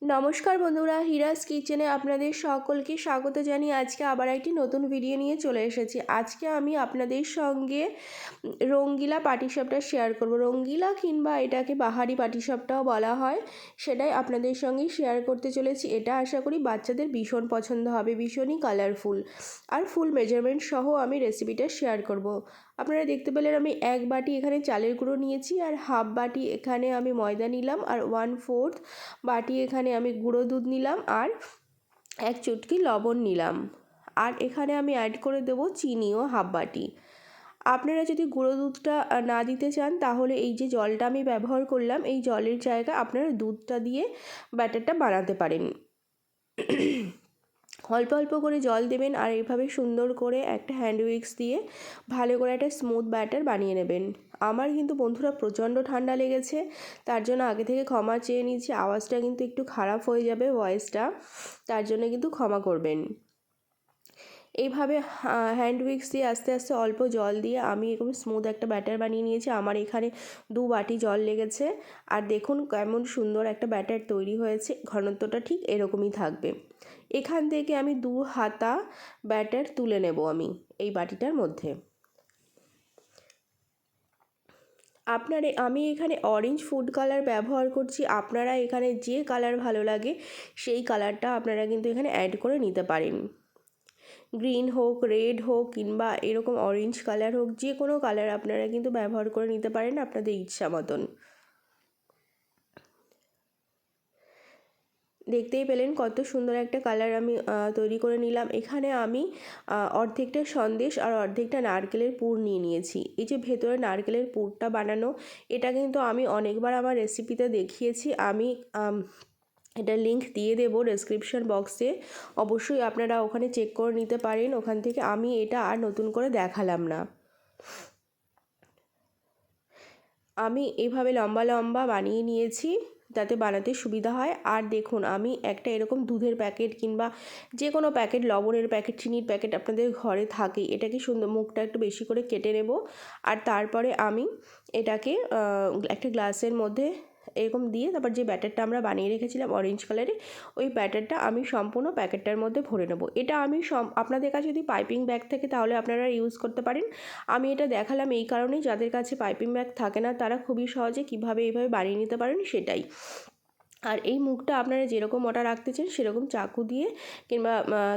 নমস্কার বন্ধুরা, হিরাস কিচেনে আপনাদের সকলকে স্বাগত জানিয়ে আজকে আবার একটি নতুন ভিডিও নিয়ে চলে এসেছি। আজকে আমি আপনাদের সঙ্গে রঙ্গিলা পাটিসাপটা শেয়ার করব। রঙ্গিলা কিংবা এটাকে বাহারি পাটিসাপটাও বলা হয়, সেটাই আপনাদের সঙ্গে শেয়ার করতে চলেছি। এটা আশা করি বাচ্চাদের ভীষণ পছন্দ হবে, ভীষণই কালারফুল আর ফুল মেজারমেন্ট সহ আমি রেসিপিটা শেয়ার করব। আপনারা দেখতে পেলেন আমি 1 বাটি এখানে চালের গুঁড়ো নিয়েছি, আর হাফ বাটি এখানে আমি ময়দা নিলাম, আর 1/4 বাটি এখানে আমি গুঁড়ো দুধ নিলাম, আর 1 চুটকি লবণ নিলাম, আর এখানে আমি অ্যাড করে দেবো চিনিও হাফ বাটি। আপনারা যদি গুঁড়ো দুধটা না দিতে চান তাহলে এই যে জলটা আমি ব্যবহার করলাম, এই জলের জায়গায় আপনারা দুধটা দিয়ে ব্যাটারটা বানাতে পারেন। অল্প অল্প করে জল দেবেন, আর এইভাবে সুন্দর করে একটা হ্যান্ড উইক্স দিয়ে ভালো করে একটা স্মুথ ব্যাটার বানিয়ে নেবেন। আমার কিন্তু বন্ধুরা প্রচণ্ড ঠান্ডা লেগেছে, তার জন্য আগে থেকে ক্ষমা চেয়ে নিচ্ছি। আওয়াজটা কিন্তু একটু খারাপ হয়ে যাবে, ভয়েসটা, তার জন্য কিন্তু ক্ষমা করবেন। এইভাবে হ্যান্ড উইক্স দিয়ে আস্তে আস্তে অল্প জল দিয়ে আমি এরকম স্মুথ একটা ব্যাটার বানিয়ে নিয়েছি। আমার এখানে 2 বাটি জল লেগেছে, আর দেখুন কেমন সুন্দর একটা ব্যাটার তৈরি হয়েছে। ঘনত্বটা ঠিক এরকমই থাকবে। এখান থেকে আমি 2 হাতা ব্যাটার তুলে নেব আমি এই বাটিটার মধ্যে। আমি এখানে অরেঞ্জ ফুড কালার ব্যবহার করছি। আপনারা এখানে যে কালার ভালো লাগে সেই কালারটা আপনারা কিন্তু এখানে অ্যাড করে নিতে পারেন। গ্রিন হোক, রেড হোক, কিংবা এরকম অরেঞ্জ কালার হোক, যে কোনো কালার আপনারা কিন্তু ব্যবহার করে নিতে পারেন আপনাদের ইচ্ছা মতন। দেখতেই পেলেন কত সুন্দর একটা কালার আমি তৈরি করে নিলাম। এখানে আমি অর্ধেকটা সন্দেশ আর অর্ধেকটা নারকেলের পুর নিয়ে নিয়েছি। এই যে ভেতরে নারকেলের পুরটা বানানো, এটা কিন্তু আমি অনেকবার আমার রেসিপিতে দেখিয়েছি। আমি এটার লিঙ্ক দিয়ে দেবো ডেসক্রিপশন বক্সে, অবশ্যই আপনারা ওখানে চেক করে নিতে পারেন ওখান থেকে। আমি এটা আর নতুন করে দেখালাম না। আমি এইভাবে লম্বা লম্বা বানিয়ে নিয়েছি যাতে বানাতে সুবিধা হয়। আর দেখুন আমি একটা এরকম দুধের প্যাকেট কিংবা যে কোনো প্যাকেট, লবণের প্যাকেট, চিনির প্যাকেট আপনাদের ঘরে থাকে, এটাকে সুন্দর মুখটা একটু বেশি করে কেটে নেব। আর তারপরে আমি এটাকে একটা গ্লাসের মধ্যে এরকম দিয়ে তারপর যে ব্যাটারটা আমরা বানিয়ে রেখেছিলাম অরেঞ্জ কালারে, ওই ব্যাটারটা আমি সম্পূর্ণ প্যাকেটটার মধ্যে ভরে নেব। এটা আমি আপনাদের কাছে যদি পাইপিং ব্যাগ থাকে তাহলে আপনারা ইউজ করতে পারেন। আমি এটা দেখালাম এই কারণেই, যাদের কাছে পাইপিং ব্যাগ থাকে না তারা খুবই সহজে কীভাবে এইভাবে বানিয়ে নিতে পারেন সেটাই। আর এই মুখটা আপনারা যেরকম মোটা রাখতে চান সেরকম চাকু দিয়ে কিংবা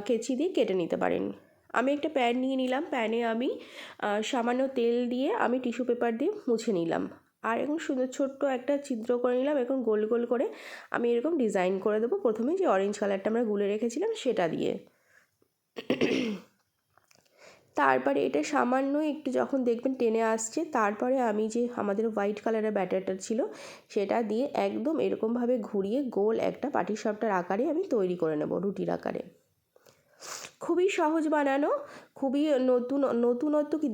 কেচি দিয়ে কেটে নিতে পারেন। আমি একটা প্যান নিয়ে নিলাম, প্যানে আমি সামান্য তেল দিয়ে আমি টিস্যু পেপার দিয়ে মুছে নিলাম, আর এখন সুন্দর ছোট্ট একটা ছিদ্র করে নিলাম। এখন গোল গোল করে আমি এরকম ডিজাইন করে দেবো, প্রথমে যে অরেঞ্জ কালারটা আমরা গুলে রেখেছিলাম সেটা দিয়ে। তারপরে এটা সামান্য একটু যখন দেখবেন টেনে আসছে, তারপরে আমি যে আমাদের হোয়াইট কালারের ব্যাটারটা ছিল সেটা দিয়ে একদম এরকমভাবে ঘুরিয়ে গোল একটা পাটিসাপটার আকারে আমি তৈরি করে নেব, রুটির আকারে। খুবই সহজ বানানো, খুবই নতুনত্ব কি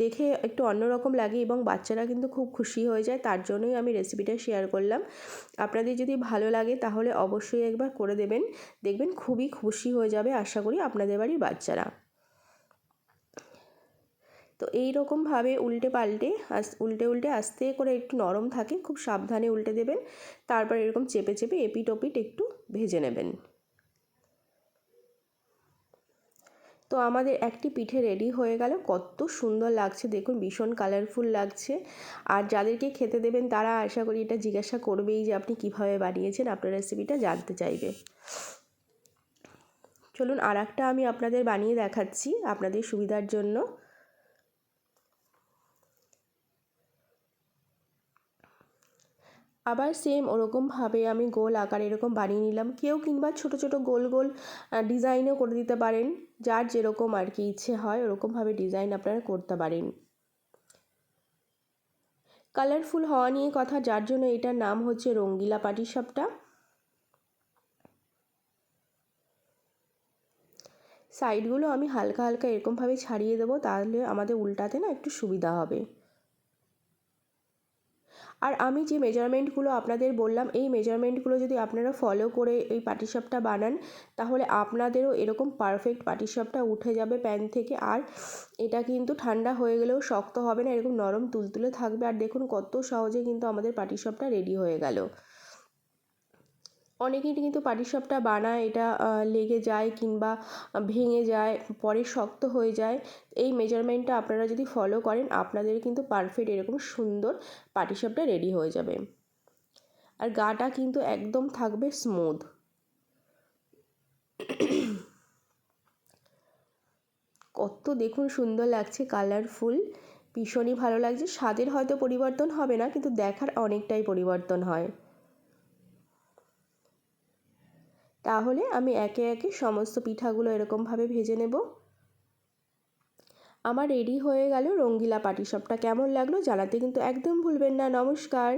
দেখে একটু অন্যরকম লাগে, এবং বাচ্চারা কিন্তু খুব খুশি হয়ে যায়। তার জন্যই আমি রেসিপিটা শেয়ার করলাম। আপনাদের যদি ভালো লাগে তাহলে অবশ্যই একবার করে দেবেন, দেখবেন খুবই খুশি হয়ে যাবে আশা করি আপনাদের বাড়ির বাচ্চারা। তো এই রকমভাবে উল্টে পাল্টে উল্টে আস্তে করে একটু নরম থাকে, খুব সাবধানে উল্টে দেবেন। তারপর এরকম চেপে চেপে এপিট ওপিট একটু ভেজে নেবেন। তো আমাদের একটি পিঠে রেডি হয়ে গেল। কত সুন্দর লাগছে দেখুন, ভীষণ কালারফুল লাগছে। আর যাদেরকে খেতে দেবেন তারা আশা করি এটা জিজ্ঞাসা করবেই যে আপনি কীভাবে বানিয়েছেন, আপনার রেসিপিটা জানতে চাইবে। চলুন আর একটা আমি আপনাদের বানিয়ে দেখাচ্ছি আপনাদের সুবিধার জন্য। আবার সেম ওরকমভাবে আমি গোল আকারে এরকম বানিয়ে নিলাম। কেউ কিংবা ছোটো ছোটো গোল গোল ডিজাইনও করে দিতে পারেন, যার যেরকম আর কি ইচ্ছে হয় ওরকমভাবে ডিজাইন আপনারা করতে পারেন। কালারফুল হওয়া নিয়ে কথা, যার জন্য এটার নাম হচ্ছে রঙ্গিলা পাটিসাপটা। সাইডগুলো আমি হালকা হালকা এরকমভাবে ছাড়িয়ে দেবো, তাহলে আমাদের উল্টাতে না একটু সুবিধা হবে। আর আমি যে মেজারমেন্টগুলো আপনাদের বললাম, এই মেজারমেন্টগুলো যদি আপনারা ফলো করে এই পাটিসাপটা বানান, তাহলে আপনাদেরও এরকম পারফেক্ট পাটিসাপটা উঠে যাবে প্যান থেকে। আর এটা কিন্তু ঠান্ডা হয়ে গেলেও শক্ত হবে না, এরকম নরম তুলতুলে থাকবে। আর দেখুন কত সহজে কিন্তু আমাদের পাটিসাপটা রেডি হয়ে গেল। অনেকেই কিন্তু পাটিসাপটা বানায়, এটা লেগে যায় কিংবা ভেঙে যায়, পরে শক্ত হয়ে যায়। এই মেজারমেন্টটা আপনারা যদি ফলো করেন, আপনাদের কিন্তু পারফেক্ট এরকম সুন্দর পাটিসাপটা রেডি হয়ে যাবে। আর গাটা কিন্তু একদম থাকবে স্মুথ। কত দেখুন সুন্দর লাগছে, কালারফুল, ভীষণই ভালো লাগছে। স্বাদের হয়তো পরিবর্তন হবে না, কিন্তু দেখার অনেকটাই পরিবর্তন হয়। তাহলে আমি একে একে সমস্ত পিঠাগুলো এরকমভাবে ভেজে নেব। আমার রেডি হয়ে গেল রঙ্গিলা পাটিসাপটা। কেমন লাগলো জানাতে কিন্তু একদম ভুলবেন না। নমস্কার।